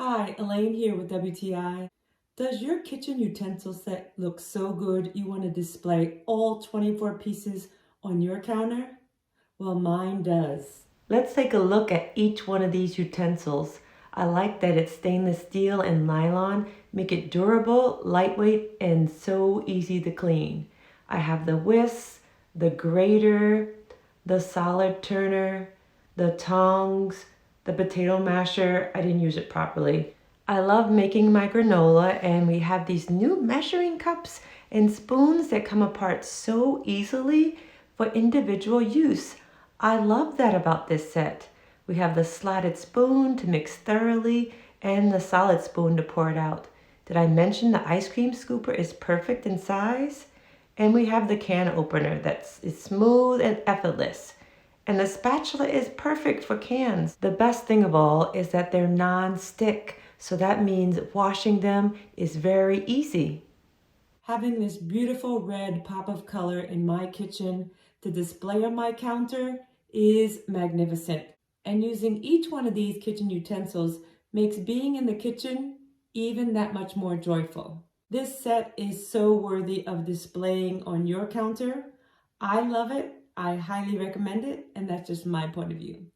Hi, Elaine here with WTI. Does your kitchen utensil set look so good you want to display all 24 pieces on your counter? Well, mine does. Let's take a look at each one of these utensils. I like that it's stainless steel and nylon, make it durable, lightweight, and so easy to clean. I have the Whisk, the Grater, the solid turner, the Tongs, the potato masher. I didn't use it properly. I love making my granola, and we have these new measuring cups and spoons that come apart so easily for individual use. I love that about this set. We have the slotted spoon to mix thoroughly and the solid spoon to pour it out. Did I mention the ice cream scooper is perfect in size? And we have the can opener that's smooth and effortless. And the spatula is perfect for cans. The best thing of all is that they're non-stick, so that means washing them is very easy. Having this beautiful red pop of color in my kitchen to display on my counter is magnificent. And using each one of these kitchen utensils makes being in the kitchen even that much more joyful. This set is so worthy of displaying on your counter. I love it. I highly recommend it, and that's just my point of view.